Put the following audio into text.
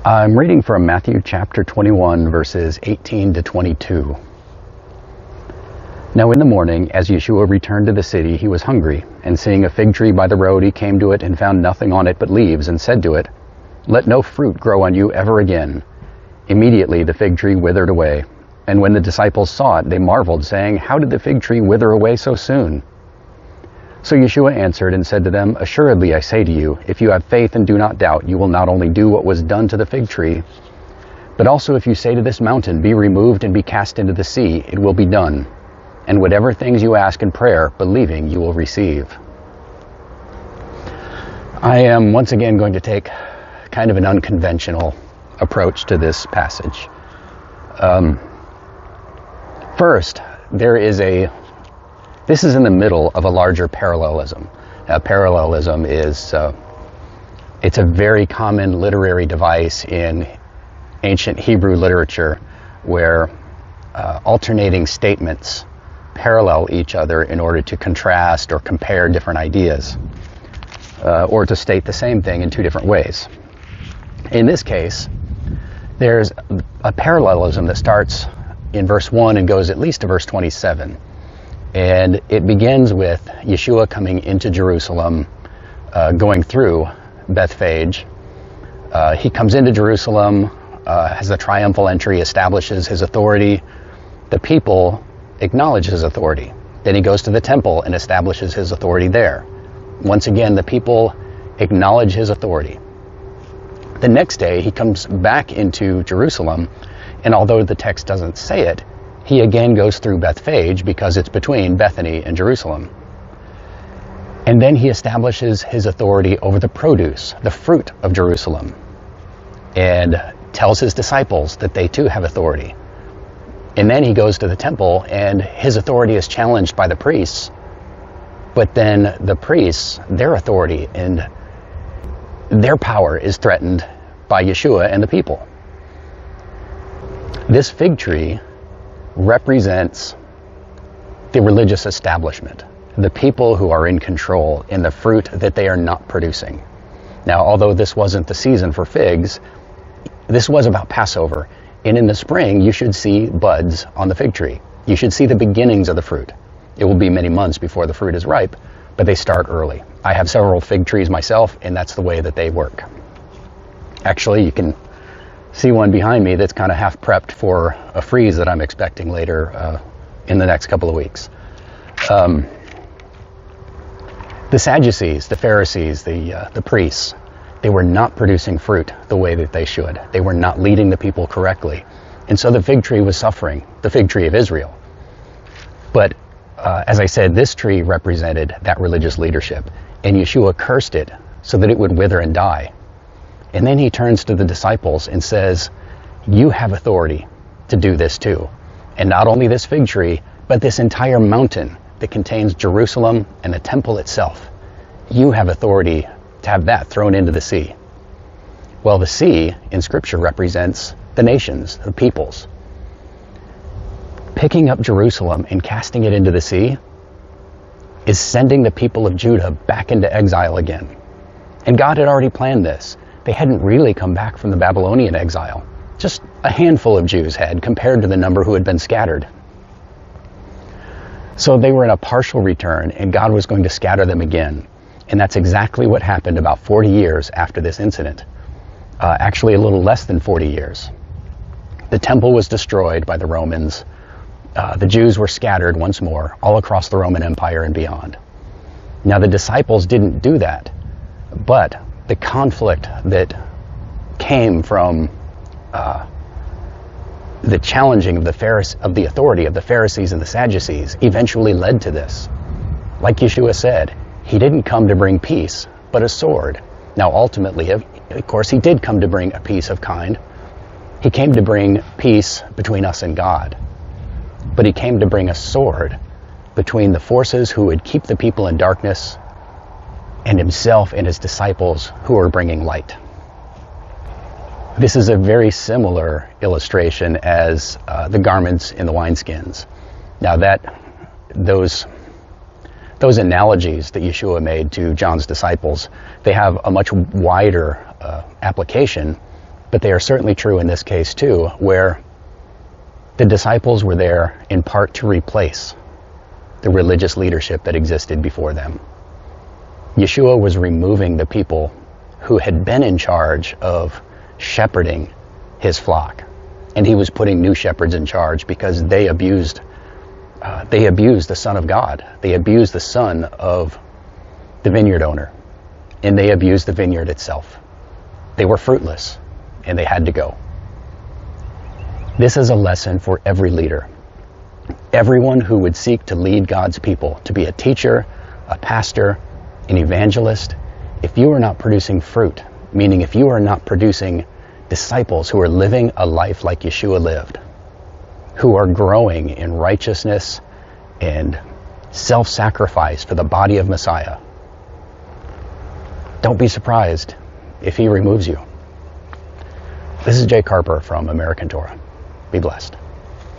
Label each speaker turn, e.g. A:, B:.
A: I'm reading from Matthew chapter 21, verses 18 to 22. Now in the morning, as Yeshua returned to the city, he was hungry, and seeing a fig tree by the road, he came to it and found nothing on it but leaves, and said to it, "Let no fruit grow on you ever again." Immediately the fig tree withered away. And when the disciples saw it, they marveled, saying, "How did the fig tree wither away so soon?" So Yeshua answered and said to them, "Assuredly I say to you, if you have faith and do not doubt, you will not only do what was done to the fig tree, but also if you say to this mountain, 'Be removed and be cast into the sea,' it will be done. And whatever things you ask in prayer, believing, you will receive." I am once again going to take kind of an unconventional approach to this passage. First, this is in the middle of a larger parallelism. Parallelism is, it's a very common literary device in ancient Hebrew literature where alternating statements parallel each other in order to contrast or compare different ideas, or to state the same thing in two different ways. In this case, there's a parallelism that starts in verse 1 and goes at least to verse 27. And it begins with Yeshua coming into Jerusalem, going through Bethphage. He comes into Jerusalem, has a triumphal entry, establishes his authority. The people acknowledge his authority. Then he goes to the temple and establishes his authority there. Once again, the people acknowledge his authority. The next day, he comes back into Jerusalem, and although the text doesn't say it, he again goes through Bethphage because it's between Bethany and Jerusalem. And then he establishes his authority over the produce, the fruit of Jerusalem, and tells his disciples that they too have authority. And then he goes to the temple, and his authority is challenged by the priests. But then the priests, their authority and their power is threatened by Yeshua and the people. This fig tree represents the religious establishment, the people who are in control in the fruit that they are not producing. Now, although this wasn't the season for figs, this was about Passover. And in the spring, you should see buds on the fig tree. You should see the beginnings of the fruit. It will be many months before the fruit is ripe, but they start early. I have several fig trees myself, and that's the way that they work. Actually, you can see one behind me that's kind of half prepped for a freeze that I'm expecting later in the next couple of weeks. The Sadducees, the Pharisees, the priests, they were not producing fruit the way that they should. They were not leading the people correctly. And so the fig tree was suffering, the fig tree of Israel. But as I said, this tree represented that religious leadership. And Yeshua cursed it so that it would wither and die. And then he turns to the disciples and says, "You have authority to do this too. And not only this fig tree, but this entire mountain that contains Jerusalem and the temple itself. You have authority to have that thrown into the sea." Well, the sea in Scripture represents the nations, the peoples. Picking up Jerusalem and casting it into the sea is sending the people of Judah back into exile again. And God had already planned this. They hadn't really come back from the Babylonian exile. Just a handful of Jews had, compared to the number who had been scattered. So they were in a partial return, and God was going to scatter them again. And that's exactly what happened about 40 years after this incident. Actually, a little less than 40 years. The temple was destroyed by the Romans. The Jews were scattered once more all across the Roman Empire and beyond. Now, the disciples didn't do that, but the conflict that came from the challenging of the authority of the Pharisees and the Sadducees eventually led to this. Like Yeshua said, he didn't come to bring peace, but a sword. Now, ultimately, of course, he did come to bring a peace of kind. He came to bring peace between us and God. But he came to bring a sword between the forces who would keep the people in darkness and himself and his disciples who are bringing light. This is a very similar illustration as the garments in the wineskins. Now those analogies that Yeshua made to John's disciples, they have a much wider application But they are certainly true in this case too, where the disciples were there in part to replace the religious leadership that existed before them. Yeshua was removing the people who had been in charge of shepherding his flock, and he was putting new shepherds in charge because they abused the Son of God. They abused the son of the vineyard owner, and they abused the vineyard itself. They were fruitless, and they had to go. This is a lesson for every leader. Everyone who would seek to lead God's people, to be a teacher, a pastor, an evangelist, if you are not producing fruit, meaning if you are not producing disciples who are living a life like Yeshua lived, who are growing in righteousness and self-sacrifice for the body of Messiah, don't be surprised if he removes you. This is Jay Carper from American Torah. Be blessed.